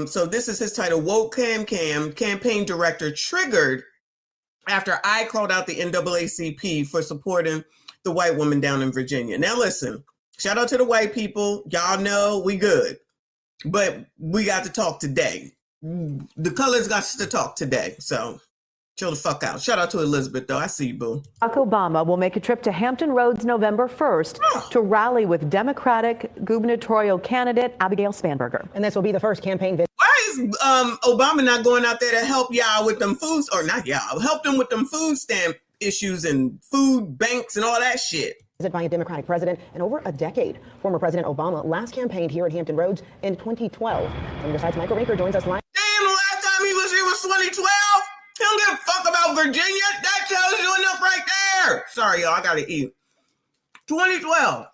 So this is his title, Woke Campaign Director Triggered after I called out the NAACP for supporting the white woman down in Virginia. Now listen, shout out to the white people. Y'all know we good, but we got to talk today. The colors got to talk today, so chill the fuck out. Shout out to Elizabeth, though. I see you, boo. Barack Obama will make a trip to Hampton Roads November 1st to rally with Democratic gubernatorial candidate Abigail Spanberger. And this will be the first campaign visit. Why is Obama not going out there to help y'all with them foods, or not y'all, help them with them food stamp issues and food banks and all that shit? Visit by a Democratic president in over a decade. Former President Obama last campaigned here at Hampton Roads in 2012. From your side's Michael Rinker joins us live. Damn, the last time he was here was 2012. He don't give a fuck about Virginia. That tells you enough right there. Sorry, y'all, I gotta eat. 2012.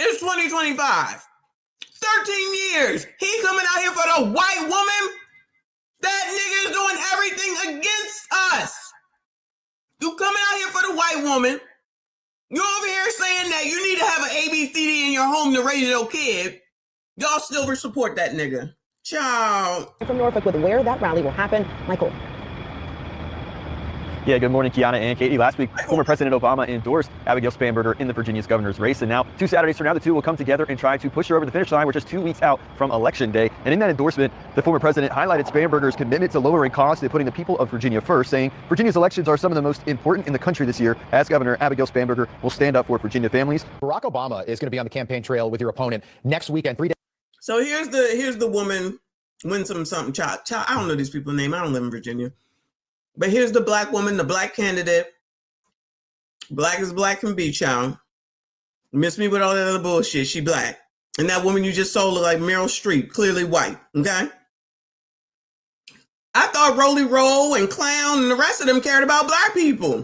It's 2025. 13 years. He coming out here for the white woman? That nigga is doing everything against us. You coming out here for the white woman. You over here saying that you need to have an ABCD in your home to raise your kid. Y'all still support that nigga. Ciao. From Norfolk with where that rally will happen, Michael. Yeah, good morning, Kiana and Katie. Last week, former President Obama endorsed Abigail Spanberger in the Virginia's governor's race. And now, 2 Saturdays from now, the two will come together and try to push her over the finish line. We're just 2 weeks out from Election Day. And in that endorsement, the former president highlighted Spanberger's commitment to lowering costs and putting the people of Virginia first, saying Virginia's elections are some of the most important in the country this year, as Governor Abigail Spanberger will stand up for Virginia families. Barack Obama is going to be on the campaign trail with your opponent next weekend. 3 days. So here's the woman, Winsome something, child. I don't know these people's name. I don't live in Virginia. But here's the black woman, the black candidate. Black as black can be, child. Miss me with all that other bullshit. She black. And that woman you just saw look like Meryl Streep, clearly white. Okay? I thought Rolly Roll and Clown and the rest of them cared about black people.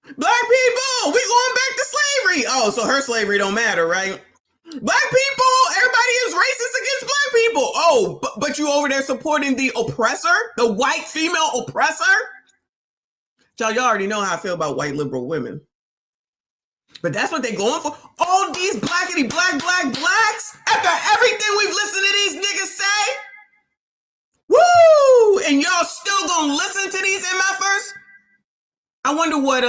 Black people, we going back to slavery. Oh, so her slavery don't matter, right? Black people, everybody is racist against black people. Oh, but you over there supporting the oppressor, the white female oppressor? Y'all already know how I feel about white liberal women. But that's what they going for. All these blackity blacks, after everything we've listened to these niggas say. Woo! And y'all still gonna listen to these MFers? I wonder what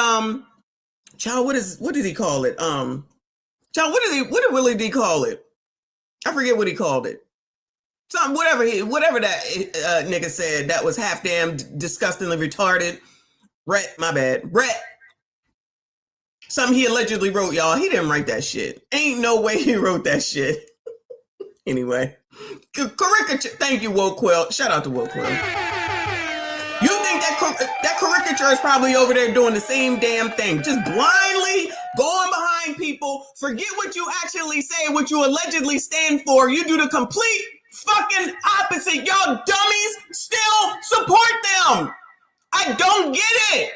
child, what did he call it? Child, what did Willie D call it? I forget what he called it. Something, whatever that nigga said that was half damn disgustingly retarded. Brett. Something he allegedly wrote, y'all. He didn't write that shit. Ain't no way he wrote that shit. Anyway, caricature. Thank you, Woke Quill. Shout out to Woke Quill. You think that caricature is probably over there doing the same damn thing, just blindly going behind people, forget what you actually say, what you allegedly stand for. You do the complete fucking opposite. Y'all dummies still support them. I don't get it.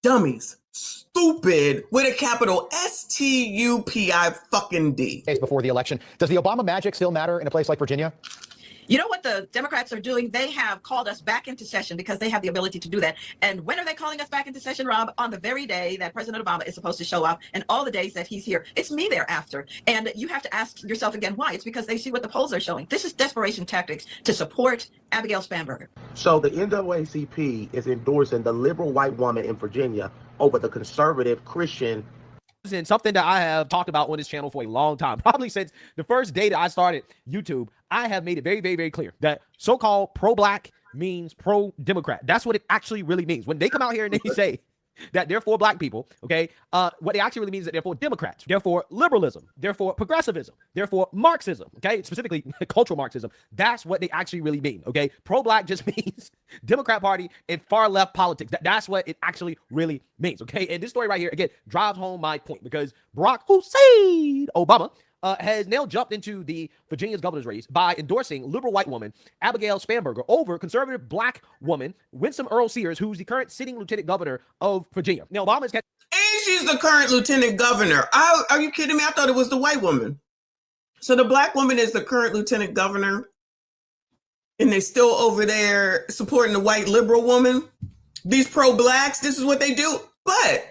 Dummies. Stupid with a capital STUPI fucking D. Days before the election. Does the Obama magic still matter in a place like Virginia? You know what the Democrats are doing? They have called us back into session because they have the ability to do that. And when are they calling us back into session, Rob? On the very day that President Obama is supposed to show up and all the days that he's here. It's me they're after. And you have to ask yourself again why. It's because they see what the polls are showing. This is desperation tactics to support Abigail Spanberger. So the NAACP is endorsing the liberal white woman in Virginia over the conservative Christian. And something that I have talked about on this channel for a long time, probably since the first day that I started YouTube. I have made it very, very, very clear that so-called pro-black means pro-Democrat. That's what it actually really means. When they come out here and they say that they're for black people, okay, what they actually really means is that they're for Democrats, they're for liberalism, they're for progressivism, they're for Marxism, okay, specifically cultural Marxism. That's what they actually really mean, okay? Pro-black just means Democrat Party and far-left politics. That's what it actually really means, okay? And this story right here, again, drives home my point because Barack Hussein Obama has now jumped into the Virginia's governor's race by endorsing liberal white woman Abigail Spanberger over conservative black woman Winsome Earl Sears, who's the current sitting lieutenant governor of Virginia. Now, Obama's and she's the current lieutenant governor. Are you kidding me? I thought it was the white woman. So the black woman is the current lieutenant governor, and they still over there supporting the white liberal woman. These pro-blacks, this is what they do. But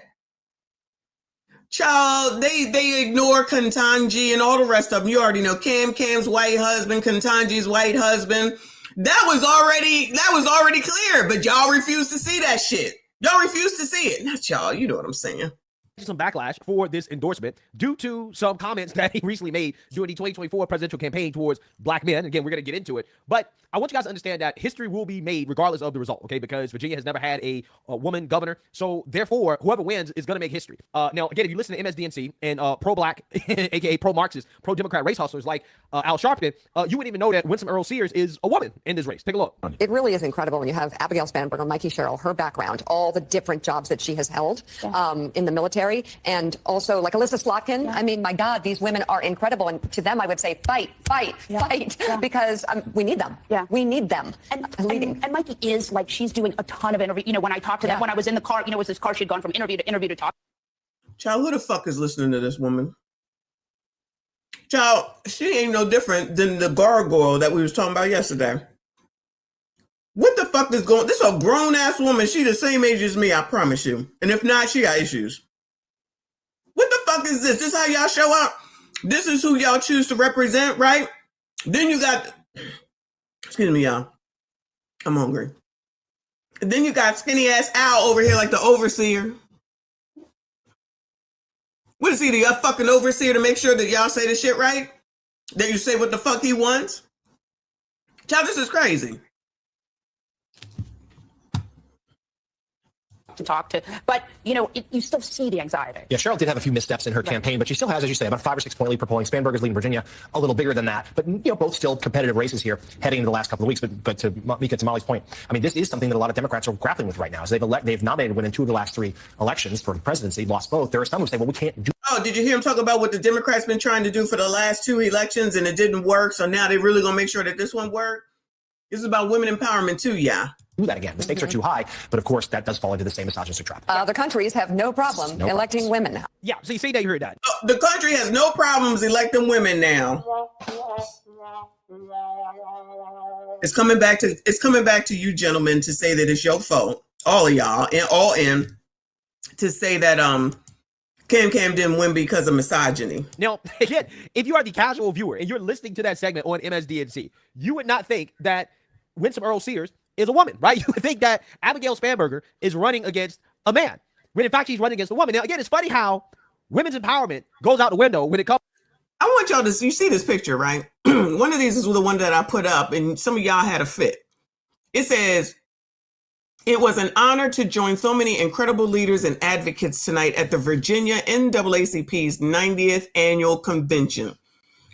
Child, they ignore Ketanji and all the rest of them. You already know Cam's white husband, Ketanji's white husband. That was already clear, but y'all refuse to see that shit. Y'all refuse to see it. Not y'all, you know what I'm saying. Some backlash for this endorsement due to some comments that he recently made during the 2024 presidential campaign towards black men. Again, we're going to get into it, but I want you guys to understand that history will be made regardless of the result, okay? Because Virginia has never had a woman governor, so therefore, whoever wins is going to make history. Now, again, if you listen to MSDNC and pro-black, aka pro-Marxist, pro-Democrat race hustlers like Al Sharpton, you wouldn't even know that Winsome Earl Sears is a woman in this race. Take a look. It really is incredible when you have Abigail Spanberger, Mikey Sherrill, her background, all the different jobs that she has held in the military, and also like Alyssa Slotkin. I mean, my God, these women are incredible. And to them, I would say, fight, because we need them. We need them. And Mikey is like, she's doing a ton of interview. You know, when I talked to them, when I was in the car, was this car, she'd gone from interview to talk. Child, who the fuck is listening to this woman? Child, she ain't no different than the gargoyle that we was talking about yesterday. What the fuck is going? This is a grown ass woman. She the same age as me, I promise you. And if not, she got issues. What the fuck is this? This how y'all show up? This is who y'all choose to represent, right? Then you got, excuse me, y'all. I'm hungry. And then you got skinny ass Al over here like the overseer. What is he, the fucking overseer to make sure that y'all say the shit right? That you say what the fuck he wants? Child, this is crazy. To talk to, but you know, you still see the anxiety. Yeah, Cheryl did have a few missteps in her campaign, but she still has, as you say, about 5 or 6 point lead per polling. Spanberger's leading Virginia a little bigger than that, but you know, both still competitive races here heading into the last couple of weeks. But to Mika, to Molly's point, I mean, this is something that a lot of Democrats are grappling with right now. As they've nominated women in 2 of the last 3 elections for the presidency, lost both. There are some who say, well, we can't do. Oh, did you hear him talk about what the Democrats been trying to do for the last 2 elections and it didn't work? So now they really gonna make sure that this one worked. This is about women empowerment too, yeah. Do that again. The stakes are too high, but of course that does fall into the same misogynistic trap. Other countries have no problem electing women. Yeah, so you see that, you heard that. The country has no problems electing women now. It's coming back to you gentlemen to say that it's your fault, all of y'all, and all in, to say that Cam didn't win because of misogyny. Now, again, if you are the casual viewer and you're listening to that segment on MSDNC, you would not think that Winsome Earl Sears is a woman, right? You would think that Abigail Spanberger is running against a man, when in fact she's running against a woman. Now, again, it's funny how women's empowerment goes out the window when it comes. I want y'all to, you see this picture, right? One of these is the one that I put up, and some of y'all had a fit. It says, it was an honor to join so many incredible leaders and advocates tonight at the Virginia NAACP's 90th annual convention.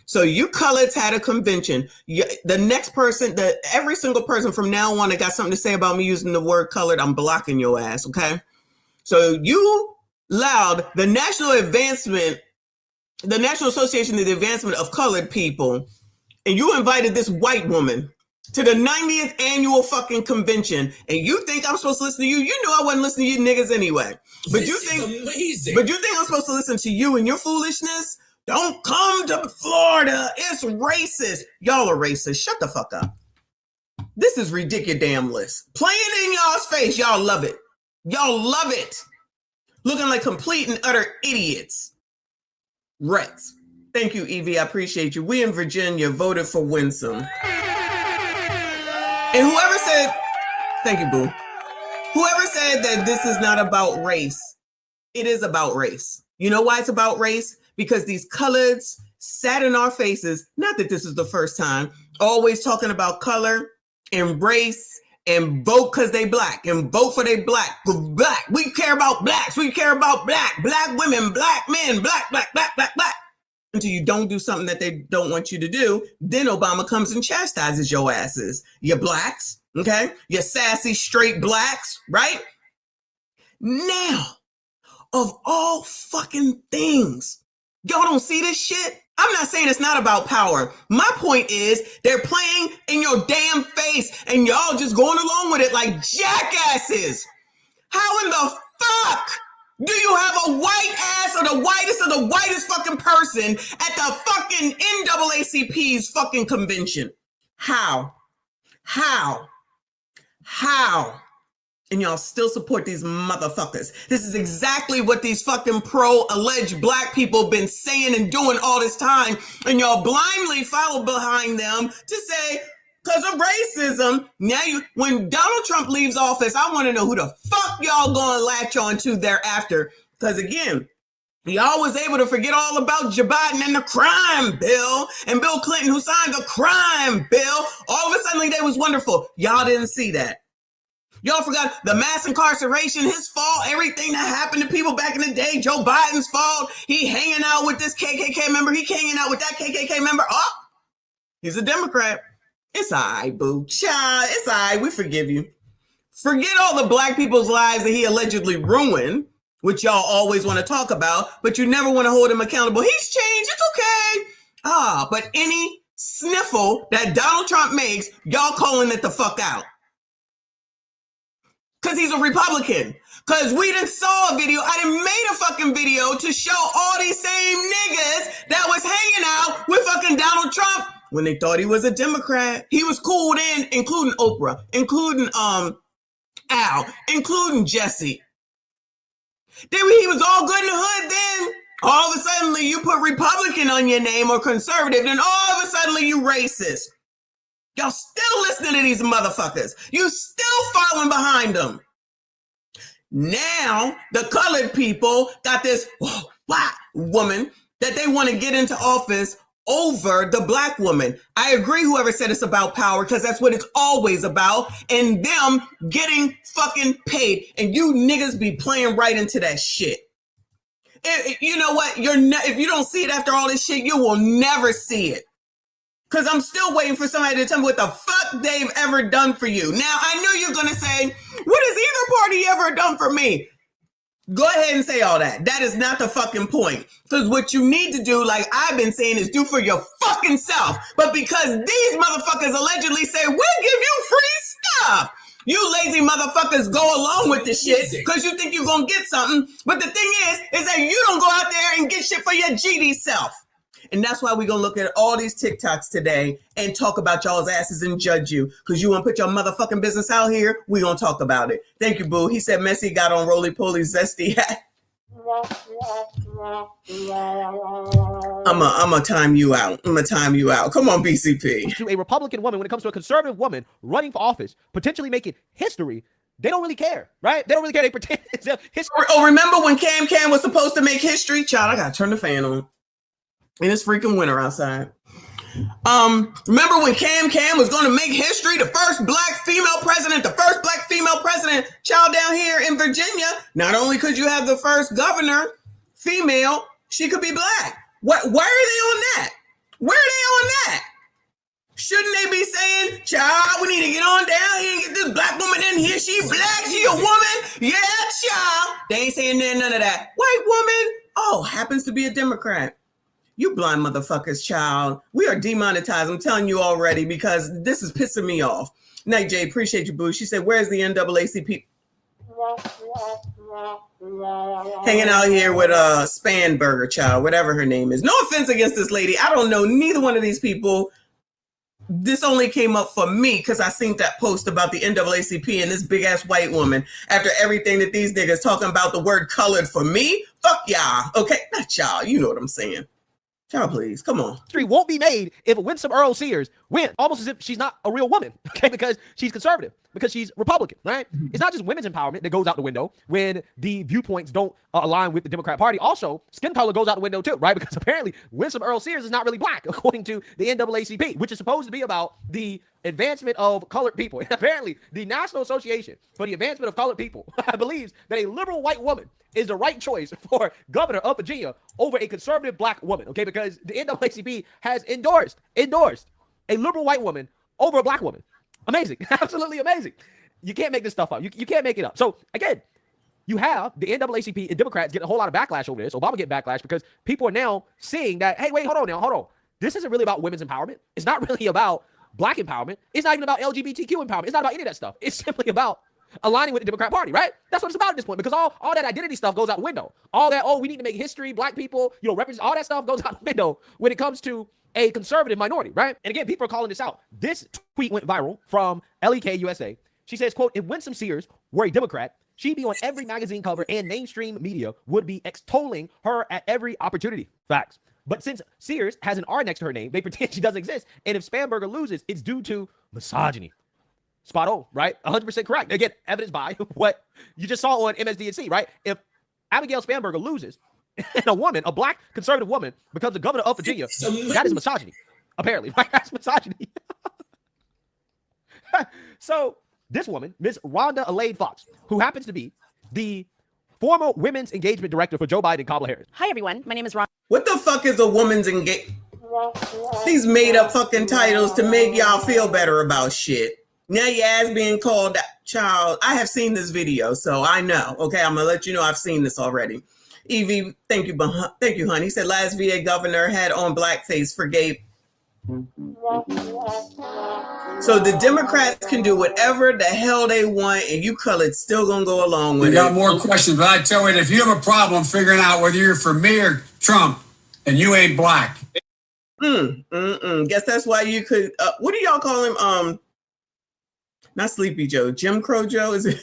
So you coloreds had a convention. The next person, every single person from now on that got something to say about me using the word colored, I'm blocking your ass, okay? So you allowed the National Association of the Advancement of Colored People, and you invited this white woman to the 90th annual fucking convention, and you think I'm supposed to listen to you? You know I wasn't listening to you niggas anyway. But you think I'm supposed to listen to you and your foolishness? Don't come to Florida. It's racist. Y'all are racist. Shut the fuck up. This is ridiculous. Playing in y'all's face. Y'all love it. Y'all love it. Looking like complete and utter idiots. Rats. Thank you, Evie. I appreciate you. We in Virginia voted for Winsome. And whoever said, thank you, boo. Whoever said that this is not about race, it is about race. You know why it's about race? Because these coloreds sat in our faces, not that this is the first time, always talking about color and race and vote because they black and vote for they black. We care about blacks. We care about black women, black men, black. Until you don't do something that they don't want you to do, then Obama comes and chastises your asses. You blacks, okay? You sassy straight blacks, right? Now, of all fucking things, y'all don't see this shit? I'm not saying it's not about power. My point is they're playing in your damn face and y'all just going along with it like jackasses. How in the fuck do you have a white ass or the whitest fucking person at the fucking NAACP's fucking convention? How? And y'all still support these motherfuckers. This is exactly what these fucking alleged black people been saying and doing all this time. And y'all blindly follow behind them to say, because of racism, now when Donald Trump leaves office, I want to know who the fuck y'all going to latch on to thereafter. Because again, y'all was able to forget all about Joe Biden and the crime bill and Bill Clinton who signed the crime bill. All of a sudden, they was wonderful. Y'all didn't see that. Y'all forgot the mass incarceration, his fault, everything that happened to people back in the day, Joe Biden's fault. He hanging out with this KKK member. He hanging out with that KKK member. Oh, he's a Democrat. It's all right, boo. Child, it's all right. We forgive you. Forget all the black people's lives that he allegedly ruined, which y'all always want to talk about, but you never want to hold him accountable. He's changed. It's okay. But any sniffle that Donald Trump makes, y'all calling it the fuck out. Because he's a Republican. Because we done saw a video. I done made a fucking video to show all these same niggas that was hanging out with fucking Donald Trump when they thought he was a Democrat. He was cooled in, including Oprah, including Al, including Jesse. Then he was all good in the hood then. All of a sudden you put Republican on your name or conservative, then all of a sudden you racist. Y'all still listening to these motherfuckers. You still following behind them. Now, the colored people got this white woman that they want to get into office over the black woman. I agree, whoever said it's about power, because that's what it's always about, and them getting fucking paid. And you niggas be playing right into that shit. You know what? If you don't see it after all this shit, you will never see it. Because I'm still waiting for somebody to tell me what the fuck they've ever done for you. Now, I know you're going to say, what has either party ever done for me? Go ahead and say all that. That is not the fucking point. Because what you need to do, like I've been saying, is do for your fucking self. But because these motherfuckers allegedly say, we'll give you free stuff, you lazy motherfuckers go along with the shit because you think you're going to get something. But the thing is that you don't go out there and get shit for your GD self. And that's why we're going to look at all these TikToks today and talk about y'all's asses and judge you. Because you want to put your motherfucking business out here, we're going to talk about it. Thank you, boo. He said Messy got on roly-poly zesty hat. I'm going to time you out. Come on, BCP. To a Republican woman, when it comes to a conservative woman running for office, potentially making history, they don't really care, right? They don't really care. They pretend it's history. Oh, remember when Cam was supposed to make history? Child, I got to turn the fan on. And it's freaking winter outside. Remember when Cam was going to make history, the first black female president, child, down here in Virginia. Not only could you have the first governor female, she could be black. Why are they on that? Where are they on that? Shouldn't they be saying, child, we need to get on down here and get this black woman in here. She black, she a woman. Yeah, child. They ain't saying none of that. White woman, oh, happens to be a Democrat. You blind motherfuckers, child. We are demonetized. I'm telling you already because this is pissing me off. Night Jay, appreciate you, boo. She said, where's the NAACP? Hanging out here with Spanberger, child, whatever her name is. No offense against this lady. I don't know neither one of these people. This only came up for me because I seen that post about the NAACP and this big ass white woman. After everything that these niggas talking about the word colored for me, fuck y'all. Okay, not y'all. You know what I'm saying. Child, please, come on. History won't be made if Winsome Earl Sears wins, almost as if she's not a real woman, okay? Because she's conservative, because she's Republican, right? It's not just women's empowerment that goes out the window when the viewpoints don't align with the Democrat Party. Also, skin color goes out the window too, right? Because apparently Winsome Earl Sears is not really black, according to the NAACP, which is supposed to be about the advancement of colored people. And apparently, the National Association for the Advancement of Colored People believes that a liberal white woman is the right choice for governor of Virginia over a conservative black woman, okay? Because the NAACP has endorsed a liberal white woman over a black woman. Amazing. Absolutely amazing. You can't make this stuff up. You can't make it up. So, again, you have the NAACP and Democrats getting a whole lot of backlash over this. Obama getting backlash because people are now seeing that, hey, wait, hold on. This isn't really about women's empowerment. It's not really about black empowerment. It's not even about LGBTQ empowerment. It's not about any of that stuff. It's simply about aligning with the Democrat Party, right? That's what it's about at this point, because all that identity stuff goes out the window. All that, we need to make history, black people, represent, all that stuff goes out the window when it comes to a conservative minority, right? And again, people are calling this out. This tweet went viral from LEK USA. She says, quote, if Winsome Sears were a Democrat, she'd be on every magazine cover and mainstream media would be extolling her at every opportunity. Facts. But since Sears has an R next to her name, they pretend she doesn't exist. And if Spanberger loses, it's due to misogyny. Spot on, right? 100% correct. Again, evidenced by what you just saw on MSDNC, right? If Abigail Spanberger loses and a woman, a black conservative woman, becomes the governor of Virginia, that is misogyny. Apparently, right? That's misogyny. So this woman, Miss Rhonda Elaine Fox, who happens to be the former women's engagement director for Joe Biden and Kamala Harris. Hi, everyone. My name is Ron. What the fuck is a woman's engagement? These made up fucking titles to make y'all feel better about shit. Now your ass being called child. I have seen this video, so I know. Okay, I'm gonna let you know I've seen this already. Evie, thank you, honey. He said last VA governor had on blackface, forgave. So the Democrats can do whatever the hell they want, and you colored still gonna go along with it. We got more questions, but I tell you, if you have a problem figuring out whether you're for me or Trump, and you ain't black. Guess that's why you could. What do y'all call him? Not Sleepy Joe, Jim Crow Joe. Is it?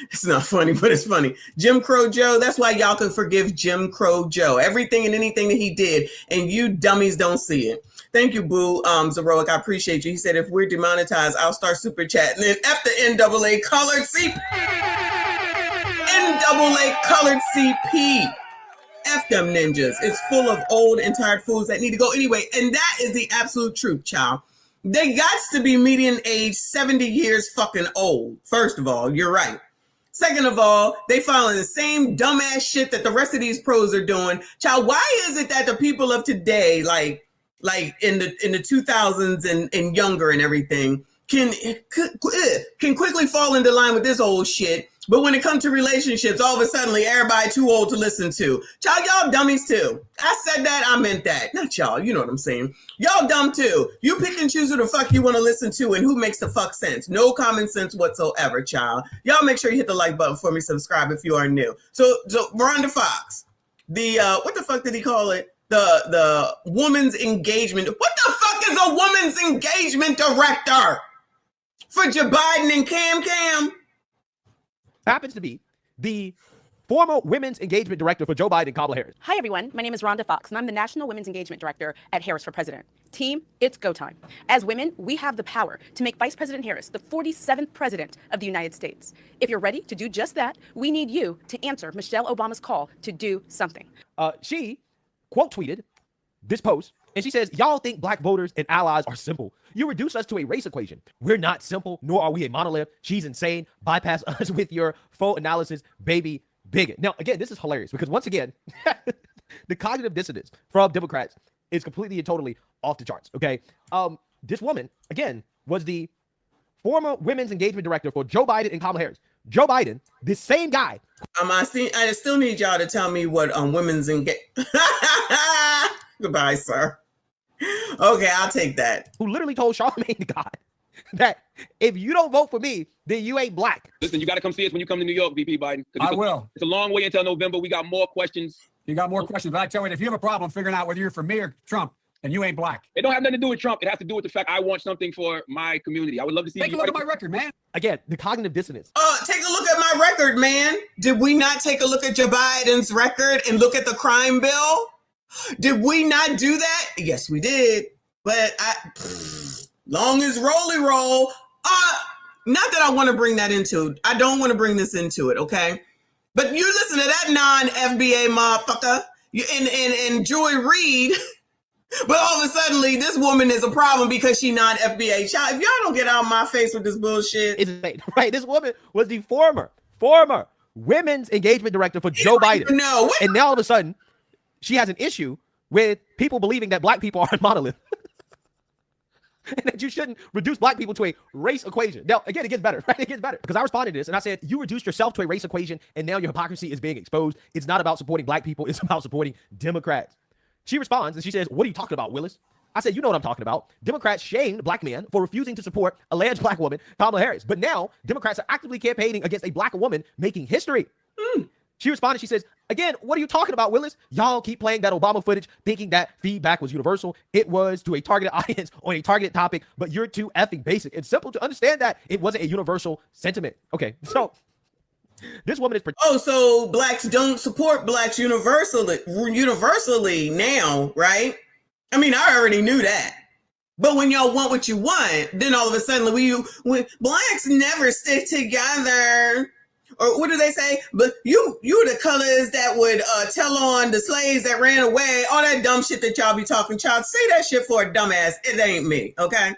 It's not funny, but it's funny. Jim Crow Joe. That's why y'all can forgive Jim Crow Joe. Everything and anything that he did, and you dummies don't see it. Thank you, Boo. Zeroic, I appreciate you. He said, if we're demonetized, I'll start super chatting. And F the NAA colored CP. NAA colored CP. F them ninjas. It's full of old and tired fools that need to go anyway. And that is the absolute truth, child. They got to be median age 70 years fucking old. First of all, you're right. Second of all, they following the same dumbass shit that the rest of these pros are doing. Child, why is it that the people of today, like in the 2000s and younger and everything, can quickly fall into line with this old shit, but when it comes to relationships, all of a sudden everybody too old to listen to? Child, y'all dummies too. I said that, I meant that. Not y'all, you know what I'm saying. Y'all dumb too. You pick and choose who the fuck you want to listen to and who makes the fuck sense. No common sense whatsoever, child. Y'all make sure you hit the like button for me, subscribe if you are new. So Rhonda Fox, the what the fuck did he call it? The woman's engagement. What the fuck is a woman's engagement director for Joe Biden and Cam? Happens to be the former women's engagement director for Joe Biden and Kamala Harris. Hi, everyone. My name is Rhonda Fox, and I'm the National Women's Engagement Director at Harris for President. Team, it's go time. As women, we have the power to make Vice President Harris the 47th president of the United States. If you're ready to do just that, we need you to answer Michelle Obama's call to do something. She quote tweeted this post, and she says, y'all think black voters and allies are simple. You reduce us to a race equation. We're not simple, nor are we a monolith. She's insane. Bypass us with your faux analysis, baby bigot. Now, again, this is hilarious because once again, the cognitive dissonance from Democrats is completely and totally off the charts, okay? This woman, again, was the former women's engagement director for Joe Biden and Kamala Harris. Joe Biden, the same guy. I still need y'all to tell me what women's engagement. Goodbye, sir. Okay, I'll take that. Who literally told Charlamagne God that if you don't vote for me, then you ain't black. Listen, you got to come see us when you come to New York, VP Biden. I will. It's a long way until November. We got more questions. You got more questions, but I tell you, if you have a problem figuring out whether you're for me or Trump, and you ain't black. It don't have nothing to do with Trump. It has to do with the fact I want something for my community. I would love to see. Take a look at my record, man. Again, the cognitive dissonance. Take a look at my record, man. Did we not take a look at Joe Biden's record and look at the crime bill? Did we not do that? Yes, we did. But long as rolly roll. Not that I want to bring that into. I don't want to bring this into it, okay? But you listen to that non-FBA motherfucker and Joy Reid. But all of a sudden, this woman is a problem because she non-FBA. Child, if y'all don't get out of my face with this bullshit. It's right. This woman was the former women's engagement director for Joe Biden. No. And now all of a sudden, she has an issue with people believing that black people are a monolith. And that you shouldn't reduce black people to a race equation. Now, again, it gets better, right? It gets better. Because I responded to this and I said, you reduced yourself to a race equation and now your hypocrisy is being exposed. It's not about supporting black people. It's about supporting Democrats. She responds and she says, what are you talking about, Willis? I said, you know what I'm talking about. Democrats shamed black men for refusing to support alleged black woman, Kamala Harris. But now Democrats are actively campaigning against a black woman making history. She responded, she says, again, what are you talking about, Willis? Y'all keep playing that Obama footage thinking that feedback was universal. It was to a targeted audience on a targeted topic, but you're too effing basic. It's simple to understand that it wasn't a universal sentiment. Okay, so this woman is... Oh, so blacks don't support blacks universally now, right? I mean, I already knew that. But when y'all want what you want, then all of a sudden, when blacks never stick together, or what do they say? But you the colors that would tell on the slaves that ran away, all that dumb shit that y'all be talking, child. Say that shit for a dumbass. It ain't me, okay?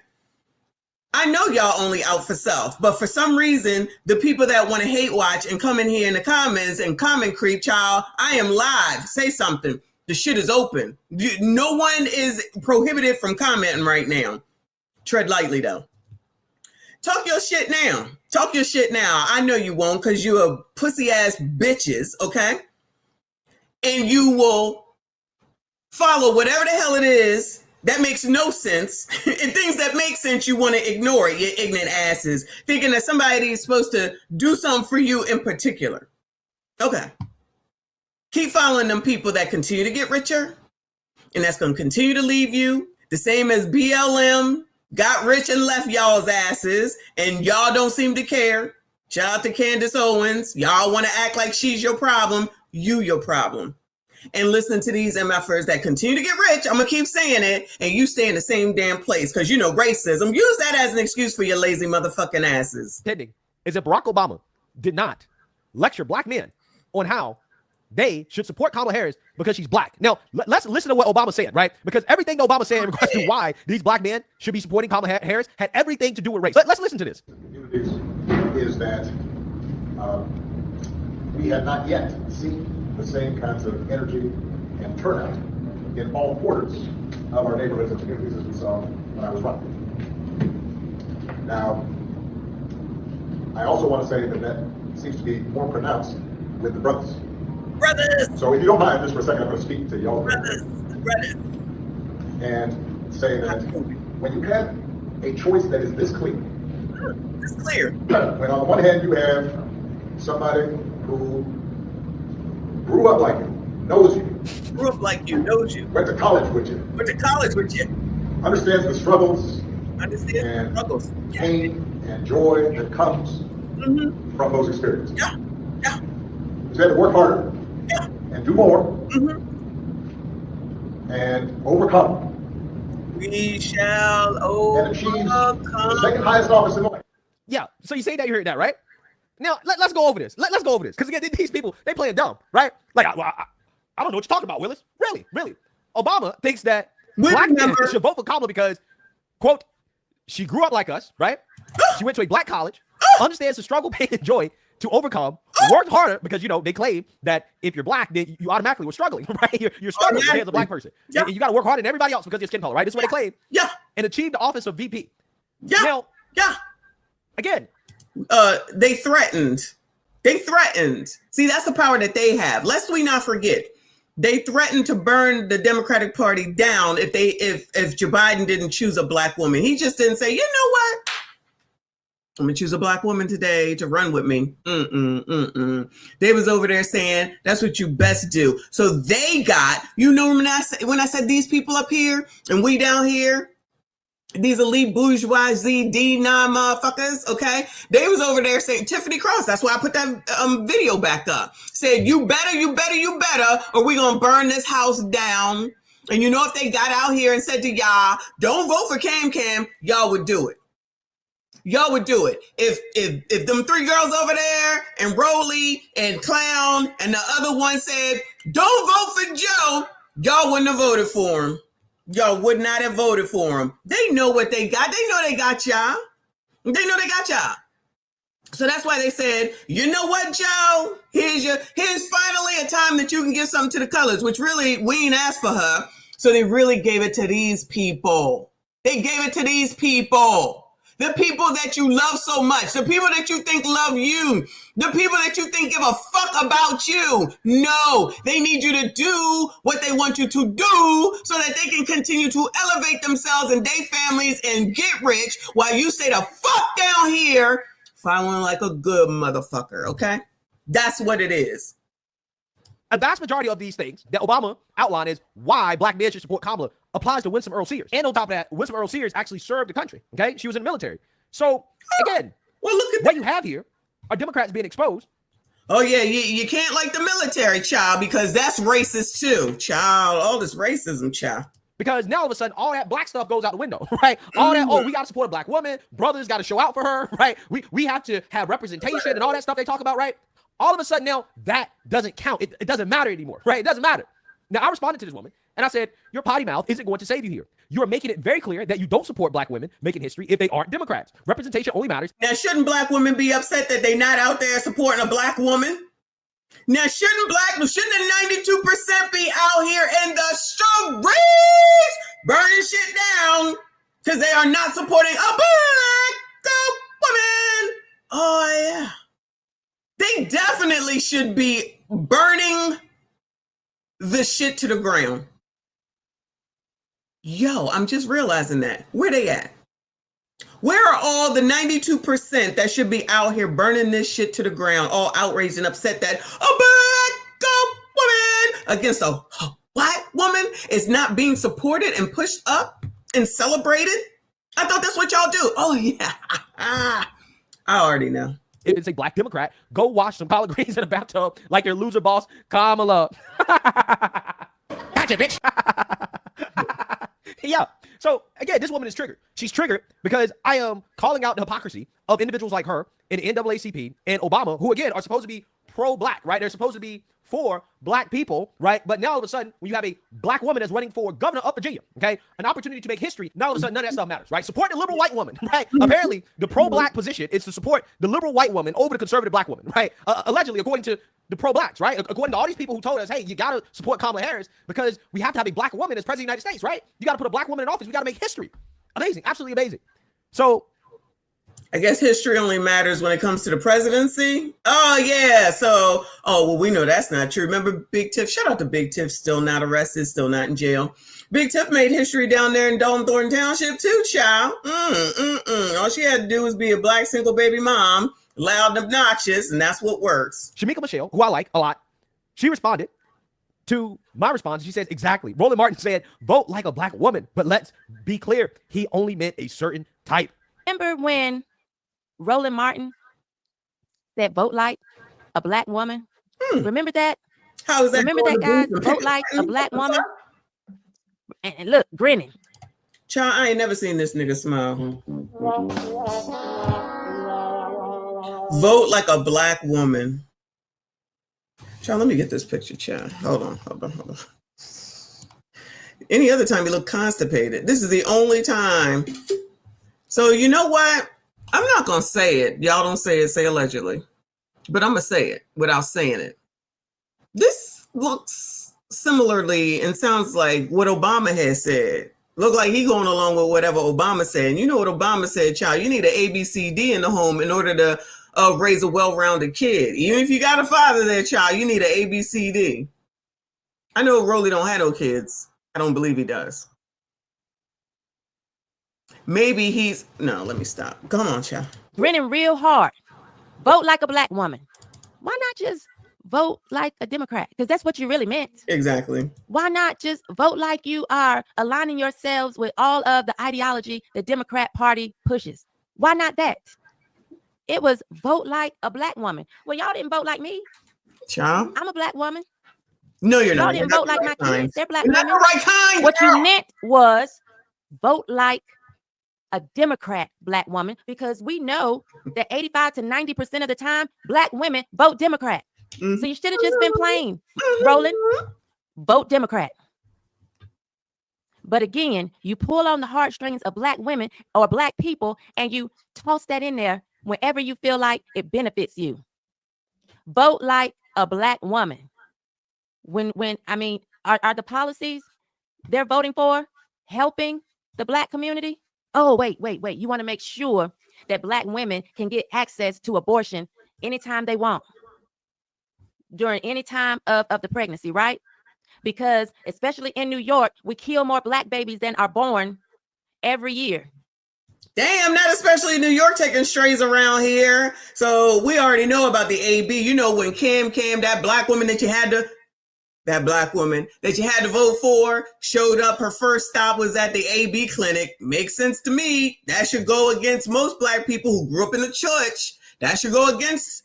I know y'all only out for self, but for some reason, the people that want to hate watch and come in here in the comments and comment creep, child, I am live. Say something. The shit is open. No one is prohibited from commenting right now. Tread lightly, though. Talk your shit now. Talk your shit now. I know you won't, because you are pussy ass bitches, okay? And you will follow whatever the hell it is that makes no sense. And things that make sense, you want to ignore it, you ignorant asses, thinking that somebody is supposed to do something for you in particular. Okay. Keep following them people that continue to get richer, and that's going to continue to leave you. The same as BLM got rich and left y'all's asses, and y'all don't seem to care. Shout out to Candace Owens. Y'all want to act like she's your problem. You your problem. And listen to these MFers that continue to get rich. I'm going to keep saying it, and you stay in the same damn place because, you know, racism. Use that as an excuse for your lazy motherfucking asses. Pending is that Barack Obama did not lecture black men on how they should support Kamala Harris because she's black. Now, let's listen to what Obama said, right? Because everything Obama said in regards to why these black men should be supporting Kamala Harris had everything to do with race. Let's listen to this. Is that we have not yet seen the same kinds of energy and turnout in all quarters of our neighborhoods and communities as we saw when I was running. Now, I also want to say that seems to be more pronounced with the brothers. So if you don't mind, just for a second, I'm going to speak to y'all. Brothers. And say that when you have a choice that is this clear. It's clear. When on the one hand you have somebody who grew up like you, knows you. Grew up like you, knows you. Went to college with you. Understands the struggles. Understands the struggles. Pain and joy that comes from those experiences. Yeah. You had to work harder. Yeah. And do more. And overcome. We shall overcome. And achieve the second highest office in the land. Yeah, so you say that, you heard that, right? Now, let's go over this. Let's go over this. Because again, these people, they playing dumb, right? Like, I don't know what you're talking about, Willis. Really? Obama thinks that black men should vote for Kamala because, quote, she grew up like us, right? She went to a black college, understands the struggle, pain, and joy to overcome, worked harder because, you know, they claim that if you're black, then you automatically were struggling, right? You're struggling as a black person. Yeah. And you got to work harder than everybody else because of your skin color, right? This is what they claim. Yeah. And achieved the office of VP. Yeah. Now, again. They threatened. See, that's the power that they have. Lest we not forget. They threatened to burn the Democratic Party down if Joe Biden didn't choose a black woman. He just didn't say, you know what? I'm gonna choose a black woman today to run with me. They was over there saying that's what you best do. So they got, you know, when I said these people up here and we down here, these elite bourgeoisie D9 motherfuckers, okay? They was over there saying Tiffany Cross. That's why I put that video back up. Said you better, or we gonna burn this house down. And you know, if they got out here and said to y'all, don't vote for Cam, y'all would do it. Y'all would do it. If them three girls over there and Rolly and Clown and the other one said, don't vote for Joe, y'all wouldn't have voted for him. Y'all would not have voted for him. They know what they got. They know they got y'all. So that's why they said, you know what, Joe? Here's finally a time that you can give something to the colors, which really, we ain't asked for her. So they really gave it to these people. They gave it to these people. The people that you love so much, the people that you think love you, the people that you think give a fuck about you. No, they need you to do what they want you to do so that they can continue to elevate themselves and their families and get rich while you stay the fuck down here following like a good motherfucker, okay? That's what it is. A vast majority of these things that Obama outlined is why black men should support Kamala applies to Winsome Earl Sears. And on top of that, Winsome Earl Sears actually served the country. Okay, she was in the military. So again, well, look at what you have here are Democrats being exposed. Oh yeah, you can't like the military, child, because that's racist too, child. All this racism, child. Because now all of a sudden, all that black stuff goes out the window, right? All that, oh, we got to support a black woman. Brothers got to show out for her, right? We have to have representation and all that stuff they talk about, right? All of a sudden now, that doesn't count. It doesn't matter anymore, right? It doesn't matter. Now, I responded to this woman, and I said, your potty mouth isn't going to save you here. You are making it very clear that you don't support black women making history if they aren't Democrats. Representation only matters. Now, shouldn't black women be upset that they're not out there supporting a black woman? Now, shouldn't the 92% be out here in the streets burning shit down because they are not supporting a black woman? Oh, yeah. They definitely should be burning the shit to the ground. Yo, I'm just realizing that. Where they at? Where are all the 92% that should be out here burning this shit to the ground, all outraged and upset that a black woman against a white woman is not being supported and pushed up and celebrated? I thought that's what y'all do. Oh, yeah. I already know. If it's a black Democrat, go wash some collard greens in a bathtub like your loser boss, Kamala. Gotcha, bitch. Yeah. So again, this woman is triggered. She's triggered because I am calling out the hypocrisy of individuals like her and the NAACP and Obama, who again are supposed to be pro-black, right? They're supposed to be for black people, right? But now all of a sudden, when you have a black woman that's running for governor of Virginia, okay, an opportunity to make history, now all of a sudden none of that stuff matters, right? Support the liberal white woman, right? Apparently, the pro-black position is to support the liberal white woman over the conservative black woman, right? Allegedly, according to the pro-blacks, right? According to all these people who told us, hey, you got to support Kamala Harris because we have to have a black woman as president of the United States, right? You got to put a black woman in office. We got to make history. Amazing. Absolutely amazing. So I guess history only matters when it comes to the presidency. Oh, yeah. So, well, we know that's not true. Remember Big Tiff? Shout out to Big Tiff, still not arrested, still not in jail. Big Tiff made history down there in Dalton Thornton Township too, child. All she had to do was be a black single baby mom, loud and obnoxious, and that's what works. Shamika Michelle, who I like a lot, she responded to my response. She says, exactly. Roland Martin said, vote like a black woman. But let's be clear, he only meant a certain type. Remember when Roland Martin said, vote like a black woman? Remember that? How is that? Remember that, guys? Vote like a black woman? And look, grinning. Child, I ain't never seen this nigga smile. Vote like a black woman. Child, let me get this picture, child. Hold on. Any other time you look constipated. This is the only time. So you know what? I'm not going to say it. Y'all don't say it, say allegedly. But I'm going to say it without saying it. This looks similarly and sounds like what Obama has said. Look like he going along with whatever Obama said. And you know what Obama said, child, you need an ABCD in the home in order to raise a well-rounded kid. Even if you got a father there, child, you need an ABCD. I know Rolly don't have no kids. I don't believe he does. Maybe he's, no, let me stop. Come on, child. Grinning real hard. Vote like a black woman. Why not just vote like a Democrat? Because that's what you really meant. Exactly. Why not just vote like you are aligning yourselves with all of the ideology the Democrat Party pushes? Why not that? It was vote like a black woman. Well, y'all didn't vote like me. Child. I'm a black woman. No, you're not. Y'all didn't vote like my kids. They're black women. Not the right kind. What you meant was vote like a Democrat black woman, because we know that 85 to 90% of the time, black women vote Democrat. So you should have just been plain, Roland, vote Democrat. But again, you pull on the heartstrings of black women or black people and you toss that in there whenever you feel like it benefits you. Vote like a black woman. Are the policies they're voting for helping the black community? Oh, wait. You want to make sure that black women can get access to abortion anytime they want during any time of the pregnancy, right? Because especially in New York, we kill more black babies than are born every year. Damn, not especially New York taking strays around here. So we already know about the AB. You know, when Kim, that black woman that you had to that black woman that you had to vote for, showed up. Her first stop was at the AB clinic. Makes sense to me. That should go against most black people who grew up in the church. That should go against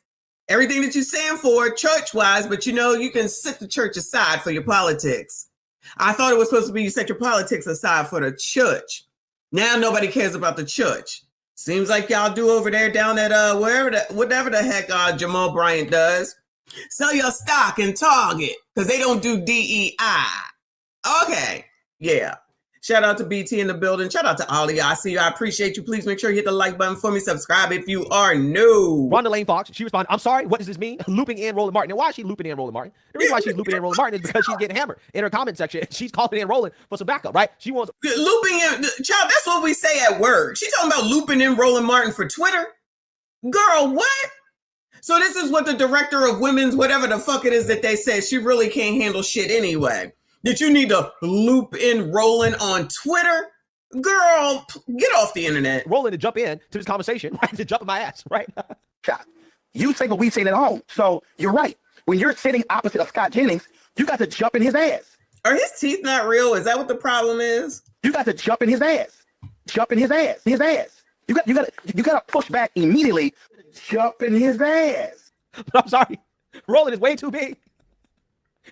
everything that you stand for church-wise, but you know, you can set the church aside for your politics. I thought it was supposed to be you set your politics aside for the church. Now nobody cares about the church. Seems like y'all do over there down at whatever the heck Jamal Bryant does. Sell your stock in Target because they don't do DEI. Okay, yeah. Shout out to BT in the building. Shout out to Ali. I see you. I appreciate you. Please make sure you hit the like button for me. Subscribe if you are new. Rhonda Lane Fox, she responded, I'm sorry, what does this mean? Looping in Roland Martin. And why is she looping in Roland Martin? The reason why she's looping in Roland Martin is because she's getting hammered in her comment section. She's calling in Roland for some backup, right? She wants looping in, child, that's what we say at work. She's talking about looping in Roland Martin for Twitter. Girl, what? So this is what the director of women's, whatever the fuck it is that they said, she really can't handle shit anyway. That you need to loop in Roland on Twitter? Girl, get off the internet. Roland to jump in to this conversation, right? To jump in my ass, right? You say what we say at home. So you're right. When you're sitting opposite of Scott Jennings, you got to jump in his ass. Are his teeth not real? Is that what the problem is? You got to jump in his ass. Jump in his ass. His ass. You got to push back immediately. Jump in his ass. But I'm sorry. Roland is way too big.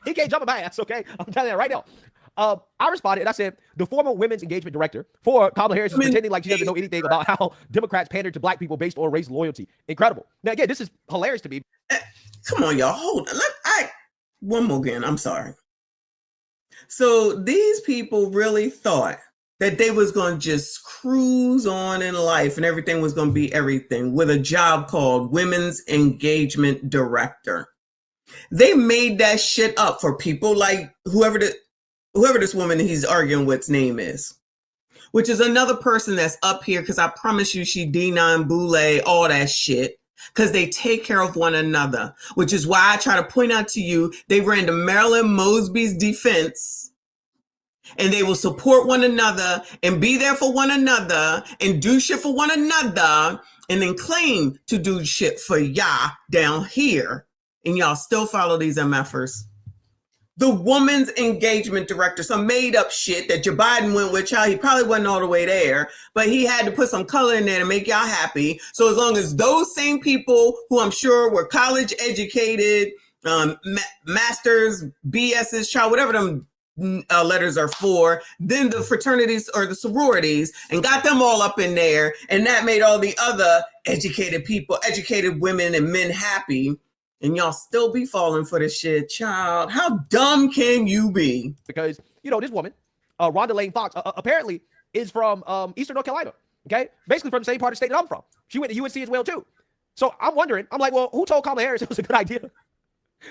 He can't jump in my ass, okay? I'm telling you that right now. I responded and I said, the former women's engagement director for Kamala Harris is pretending like she doesn't know anything about how Democrats pander to black people based on race loyalty. Incredible. Now, again, this is hilarious to me. Come on, y'all. Hold on. One more again. I'm sorry. So these people really thought that they was going to just cruise on in life and everything was going to be everything with a job called women's engagement director. They made that shit up for people like whoever this woman he's arguing with's name is, which is another person that's up here because I promise you she D9 Boule, all that shit, because they take care of one another, which is why I try to point out to you, they ran to Marilyn Mosby's defense and they will support one another and be there for one another and do shit for one another and then claim to do shit for y'all down here. And y'all still follow these MFers. The woman's engagement director, some made up shit that Joe Biden went with, child. He probably wasn't all the way there, but he had to put some color in there to make y'all happy. So as long as those same people who I'm sure were college educated, masters, BS's, child, whatever them letters are for, then the fraternities or the sororities and got them all up in there. And that made all the other educated people, educated women and men happy. And y'all still be falling for this shit, child. How dumb can you be? Because, you know, this woman, Rhonda Lane Fox, apparently is from Eastern North Carolina, okay? Basically from the same part of the state that I'm from. She went to UNC as well, too. So I'm wondering, I'm like, well, who told Kamala Harris it was a good idea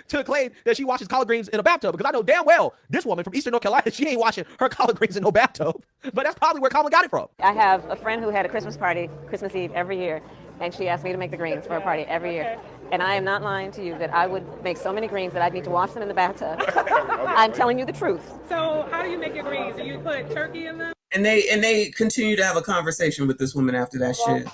to claim that she washes collard greens in a bathtub? Because I know damn well this woman from Eastern North Carolina, she ain't washing her collard greens in no bathtub. But that's probably where Kamala got it from. I have a friend who had a Christmas party, Christmas Eve every year, and she asked me to make the greens for a party every year. And I am not lying to you that I would make so many greens that I'd need to wash them in the bathtub. I'm telling you the truth. So how do you make your greens? Do you put turkey in them? And they continue to have a conversation with this woman after that shit.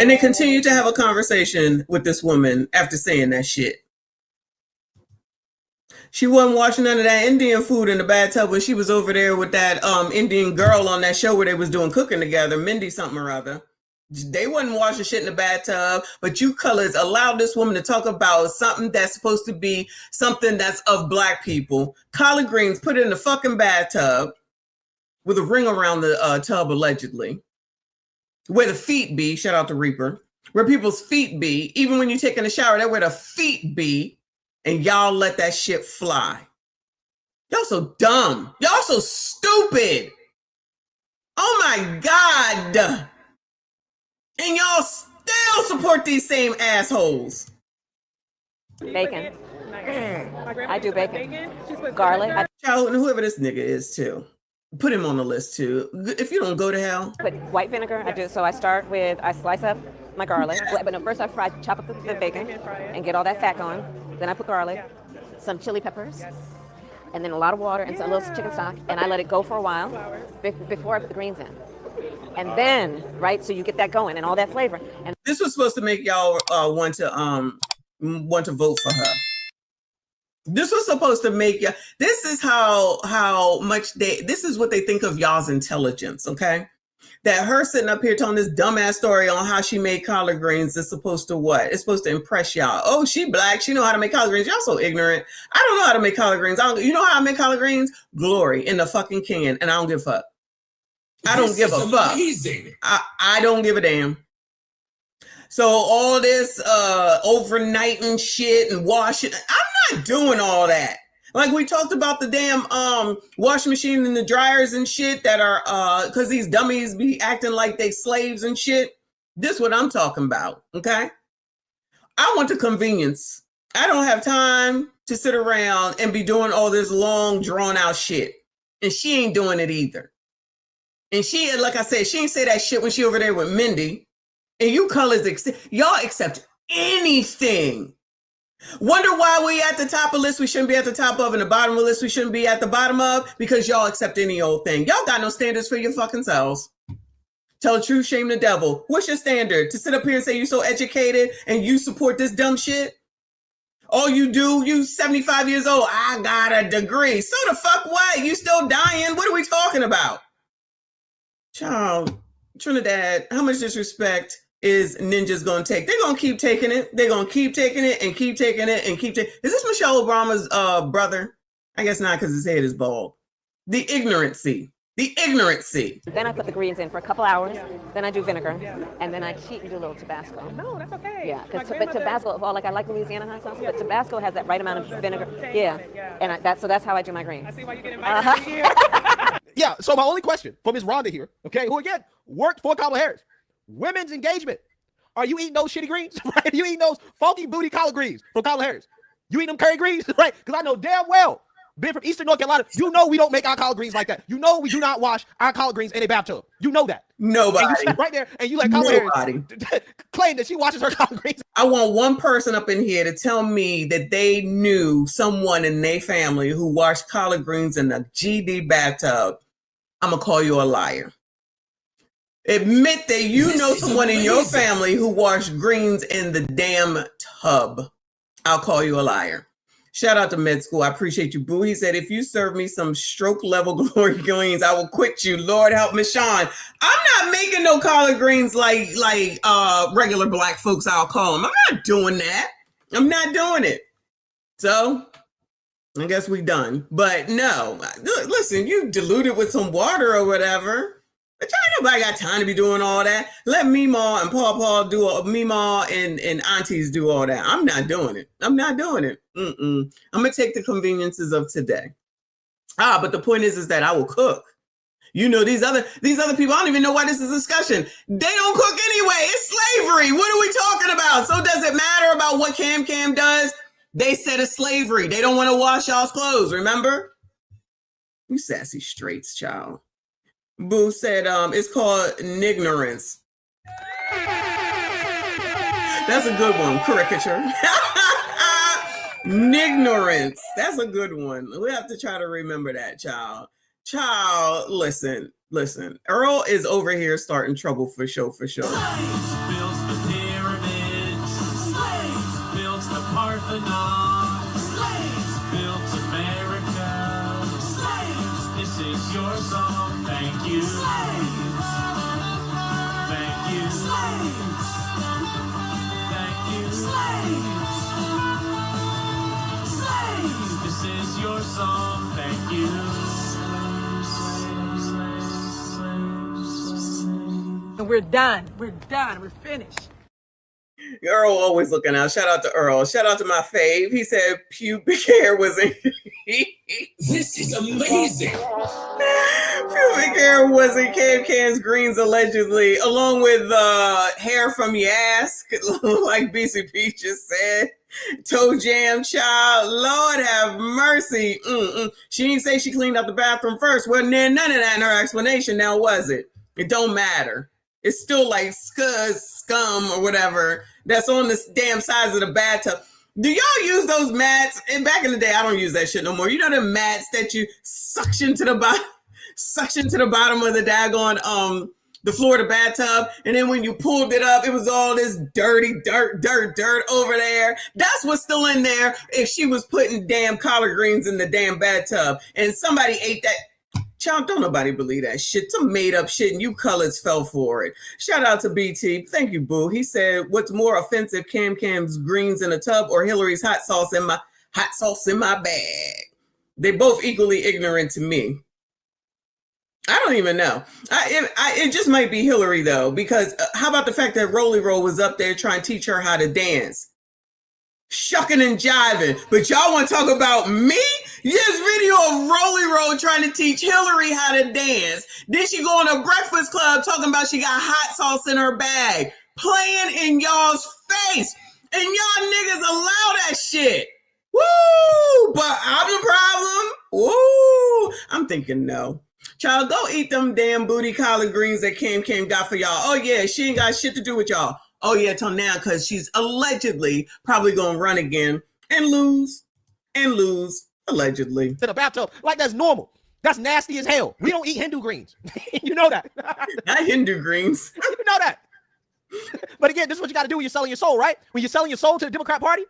And they continue to have a conversation with this woman after saying that shit. She wasn't washing none of that Indian food in the bathtub when she was over there with that Indian girl on that show where they was doing cooking together, Mindy something or other. They wasn't washing shit in the bathtub, but you colors allowed this woman to talk about something that's supposed to be something that's of black people. Collard greens, put it in the fucking bathtub with a ring around the tub, allegedly. Where the feet be, shout out to Reaper, where people's feet be, even when you take in a shower, that's where the feet be, and y'all let that shit fly. Y'all so dumb. Y'all so stupid. Oh my God. And y'all still support these same assholes. Bacon. I do bacon. Garlic. Child, and whoever this nigga is too. Put him on the list too. If you don't go to hell. Put white vinegar. I do. So I start with, I slice up my garlic. But no, first I chop up the bacon and get all that fat going. Then I put garlic, some chili peppers, and then a lot of water and some little chicken stock. And I let it go for a while before I put the greens in. And then, right, so you get that going and all that flavor. And this was supposed to make y'all want to vote for her. This was supposed to make you. This is how much this is what they think of y'all's intelligence, okay? That her sitting up here telling this dumbass story on how she made collard greens is supposed to what? It's supposed to impress y'all. Oh, she black. She know how to make collard greens. Y'all so ignorant. I don't know how to make collard greens. You know how I make collard greens? Glory in the fucking can, and I don't give a fuck. I don't give a fuck. I don't give a damn. So all this overnighting shit and washing, I'm not doing all that. Like we talked about the damn washing machine and the dryers and shit that are because these dummies be acting like they slaves and shit. This is what I'm talking about, okay? I want the convenience. I don't have time to sit around and be doing all this long, drawn out shit. And she ain't doing it either. And she, like I said, she ain't say that shit when she over there with Mindy. And you colors, y'all accept anything. Wonder why we at the top of the list we shouldn't be at the top of, and the bottom of the list we shouldn't be at the bottom of, because y'all accept any old thing. Y'all got no standards for your fucking selves. Tell the truth, shame the devil. What's your standard? To sit up here and say you're so educated and you support this dumb shit? All you do, you 75 years old, I got a degree. So the fuck what? You still dying? What are we talking about? Child, Trinidad, how much disrespect is ninjas going to take? They're going to keep taking it. They're going to keep taking it and keep taking it and keep taking it. Is this Michelle Obama's brother? I guess not, because his head is bald. The ignorancy. The ignorancy. Then I put the greens in for a couple hours. Then I do vinegar. And then I cheat and do a little Tabasco. No, that's okay. Yeah, but Tabasco, well, like I like Louisiana hot sauce, but Tabasco has that right amount of vinegar. Yeah. And so that's how I do my greens. I see why you get invited here. Yeah, so my only question for Ms. Rhonda here, okay, who again worked for Kamala Harris. Women's engagement. Are you eating those shitty greens? Right? Are you eating those funky booty collard greens from Kamala Harris? You eating them curry greens? Right? Because I know damn well, being from Eastern North Carolina, you know we don't make our collard greens like that. You know we do not wash our collard greens in a bathtub. You know that. Nobody. And you sit right there and you let Kamala Harris claim that she washes her collard greens. I want one person up in here to tell me that they knew someone in their family who washed collard greens in a GD bathtub. I'm going to call you a liar. Admit that you know someone in your family who washed greens in the damn tub. I'll call you a liar. Shout out to med school. I appreciate you, boo. He said, if you serve me some stroke level glory greens, I will quit you. Lord help Michon. I'm not making no collard greens like regular black folks, I'll call them. I'm not doing that. I'm not doing it. So I guess we done. But no, listen, you dilute it with some water or whatever. But y'all nobody got time to be doing all that. Let Meemaw and Paw do all, Meemaw and aunties do all that. I'm not doing it. I'm not doing it. I'm gonna take the conveniences of today. But the point is that I will cook. You know, these other people, I don't even know why this is a discussion. They don't cook anyway. It's slavery. What are we talking about? So does it matter about what Cam does? They said it's slavery. They don't want to wash y'all's clothes, remember? You sassy straights, child. Boo said it's called nignorance. That's a good one. Caricature. Nignorance. That's a good one. We have to try to remember that, child. Child, listen. Earl is over here starting trouble for sure. Slaves built the pyramids. Slaves built the Parthenon. Slaves built America. Slaves, this is your song. Thank you. Slaves. Thank you. Slaves. Thank you. Slaves. Slaves. This is your song. Thank you. And we're done. We're finished. Earl always looking out. Shout out to Earl. Shout out to my fave. He said pubic hair was in. This is amazing. Pubic hair was in Can's greens allegedly, along with hair from your ass, like BCP just said. Toe jam, child. Lord have mercy. She didn't say she cleaned up the bathroom first. Well, none of that in her explanation. Now, was it? It don't matter. It's still like scum or whatever that's on the damn sides of the bathtub. Do y'all use those mats? And back in the day, I don't use that shit no more. You know the mats that you suction to the bottom of the daggone the floor of the bathtub, and then when you pulled it up, it was all this dirty dirt over there. That's what's still in there if she was putting damn collard greens in the damn bathtub and somebody ate that. Child, don't nobody believe that shit. Some made up shit and you colors fell for it. Shout out to BT. Thank you, boo. He said, what's more offensive, Cam's greens in a tub or Hillary's hot sauce in my bag? They both equally ignorant to me. I don't even know. It just might be Hillary, though, because how about the fact that Rolly Roll was up there trying to teach her how to dance? Shucking and jiving. But y'all want to talk about me? Yes, video of Rolly Roll trying to teach Hillary how to dance. Then she go on a Breakfast Club talking about she got hot sauce in her bag. Playing in y'all's face. And y'all niggas allow that shit. Woo! But I'm the problem. Woo! I'm thinking no. Child, go eat them damn booty collard greens that Cam got for y'all. Oh, yeah, she ain't got shit to do with y'all. Oh, yeah, till now, because she's allegedly probably going to run again and lose, allegedly. To the bathtub, like that's normal. That's nasty as hell. We don't eat Hindu greens. You know that. Not Hindu greens. You know that. But again, this is what you got to do when you're selling your soul, right? When you're selling your soul to the Democrat Party,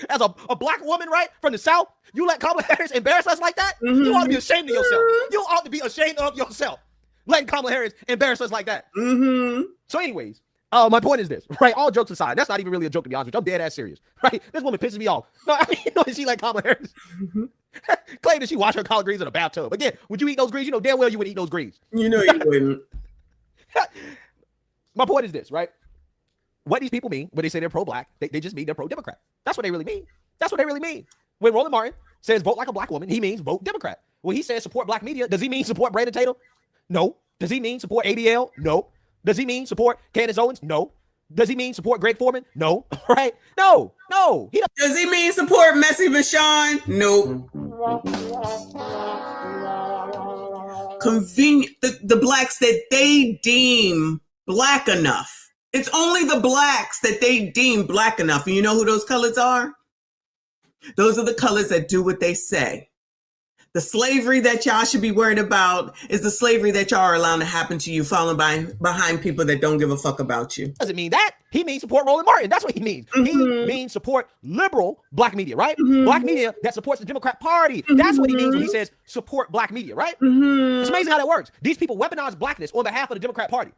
as a black woman, right, from the South, you let Kamala Harris embarrass us like that? Mm-hmm. You ought to be ashamed of yourself. You ought to be ashamed of yourself, letting Kamala Harris embarrass us like that. Mm-hmm. So anyways, my point is this, right? All jokes aside, that's not even really a joke, to be honest with you. I'm dead ass serious, right? This woman pisses me off. No, I mean, you know, she like Kamala Harris. Mm-hmm. Claim that she washed her collard greens in a bathtub. Again, would you eat those greens? You know damn well you would eat those greens. You know you wouldn't. My point is this, right? What these people mean when they say they're pro-black, they just mean they're pro-Democrat. That's what they really mean. That's what they really mean. When Roland Martin says vote like a black woman, he means vote Democrat. When he says support black media, does he mean support Brandon Tatum? No. Does he mean support ADL? No. Does he mean support Candace Owens? No. Does he mean support Greg Foreman? No. Right? No. Does he mean support MESSYMICHON? Nope. Convenient. The blacks that they deem black enough. It's only the blacks that they deem black enough. And you know who those colors are? Those are the colors that do what they say. The slavery that y'all should be worried about is the slavery that y'all are allowing to happen to you, following behind people that don't give a fuck about you. Doesn't mean that. He means support Roland Martin. That's what he means. Mm-hmm. He means support liberal black media, right? Mm-hmm. Black media that supports the Democrat Party. Mm-hmm. That's what he means when he says support black media, right? Mm-hmm. It's amazing how that works. These people weaponize blackness on behalf of the Democrat Party.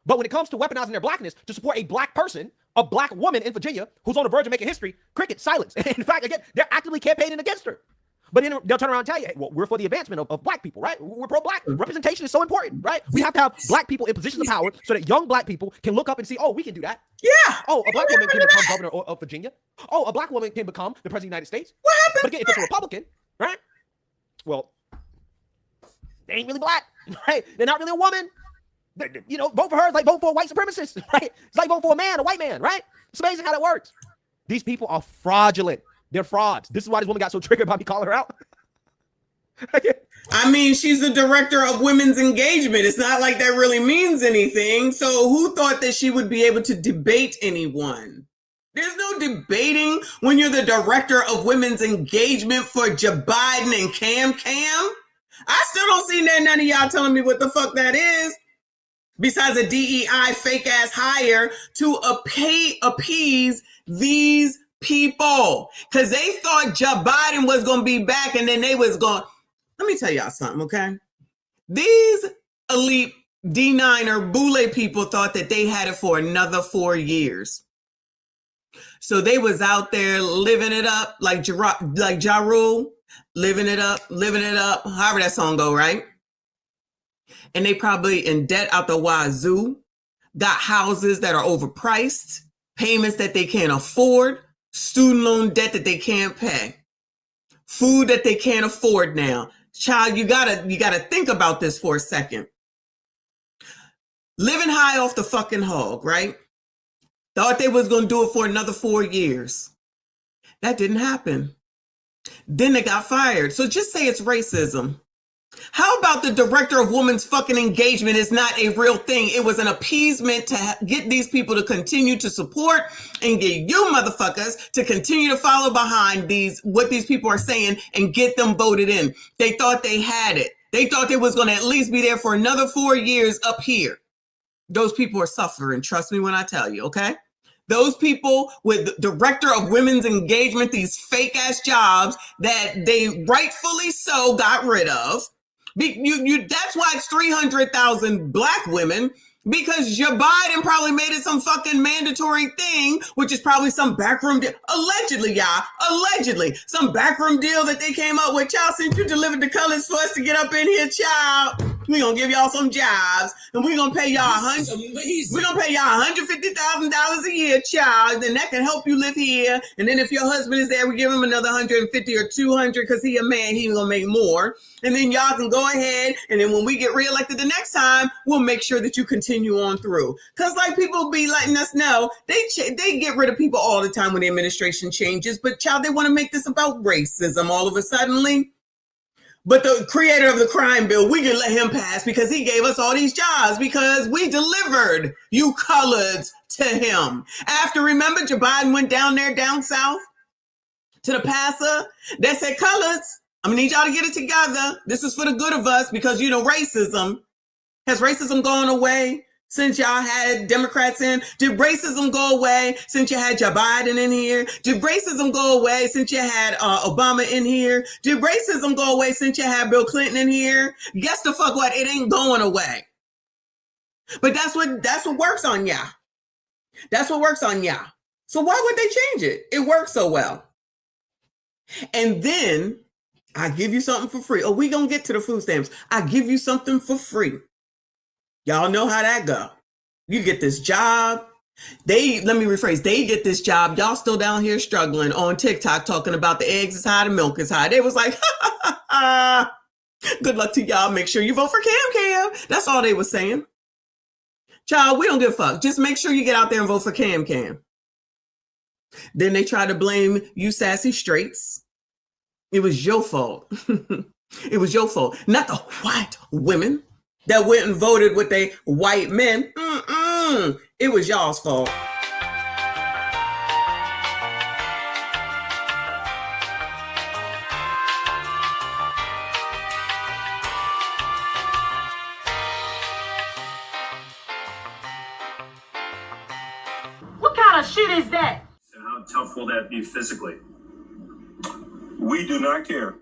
But when it comes to weaponizing their blackness to support a black person, a black woman in Virginia who's on the verge of making history, cricket, silence. In fact, again, they're actively campaigning against her. But then they'll turn around and tell you, hey, well, we're for the advancement of black people, right? We're pro-black. Representation is so important, right? We have to have black people in positions of power so that young black people can look up and see, oh, we can do that. Yeah. Oh, a black woman can become governor of Virginia. Oh, a black woman can become the president of the United States. What happened? But again, if it's a Republican, right? Well, they ain't really black, right? They're not really a woman. You know, vote for her is like vote for a white supremacist, right? It's like vote for a white man, right? It's amazing how that works. These people are fraudulent. They're frauds. This is why this woman got so triggered by me calling her out. I mean, she's the director of women's engagement. It's not like that really means anything. So who thought that she would be able to debate anyone? There's no debating when you're the director of women's engagement for Joe Biden and Cam. I still don't see none of y'all telling me what the fuck that is. Besides a DEI fake ass hire to appease these people. Because they thought Joe Biden was going to be back and then they was going. Let me tell y'all something, okay? These elite D9 or Boule people thought that they had it for another 4 years. So they was out there living it up like Ja Rule, living it up, however that song go, right? And they probably in debt out the wazoo, got houses that are overpriced, payments that they can't afford, student loan debt that they can't pay, food that they can't afford now. Child, you gotta think about this for a second. Living high off the fucking hog, right? Thought they was gonna do it for another 4 years. That didn't happen. Then they got fired. So just say it's racism. How about the director of women's fucking engagement is not a real thing? It was an appeasement to get these people to continue to support and get you motherfuckers to continue to follow behind what these people are saying and get them voted in. They thought they had it. They thought they was going to at least be there for another 4 years up here. those people are suffering. Trust me when I tell you, okay? Those people with the director of women's engagement, these fake ass jobs that they rightfully so got rid of. That's why it's 300,000 black women, because Joe Biden probably made it some fucking mandatory thing, which is probably some backroom deal. Allegedly, y'all. Allegedly. Some backroom deal that they came up with. Child, since you delivered the colors for us to get up in here, child, we gonna give y'all some jobs, and we gonna pay y'all we're gonna pay y'all $150,000 a year, child, and that can help you live here. And then if your husband is there, we give him another 150 or 200 because he a man, he's gonna make more. And then y'all can go ahead, and then when we get reelected the next time, we'll make sure that you continue on through. Because like people be letting us know, they get rid of people all the time when the administration changes, but child, they want to make this about racism all of a suddenly. But the creator of the crime bill, we can let him pass because he gave us all these jobs because we delivered you coloreds to him. After, remember, Joe Biden went down there, down south to the passer that said, coloreds, I'm gonna need y'all to get it together. This is for the good of us because, you know, racism. Has racism gone away since y'all had Democrats in? Did racism go away since you had Joe Biden in here? Did racism go away since you had Obama in here? Did racism go away since you had Bill Clinton in here? Guess the fuck what? It ain't going away. But that's what works on y'all. That's what works on y'all. So why would they change it? It works so well. And then I give you something for free. Oh, we gonna get to the food stamps. I give you something for free. Y'all know how that go. You get this job. Let me rephrase. They get this job. Y'all still down here struggling on TikTok talking about the eggs is high, the milk is high. They was like, good luck to y'all. Make sure you vote for Cam. That's all they was saying. Child, we don't give a fuck. Just make sure you get out there and vote for Cam. Then they try to blame you sassy straights. It was your fault. It was your fault. Not the white women that went and voted with they white men. It was y'all's fault. What kind of shit is that? And how tough will that be physically? We do not care.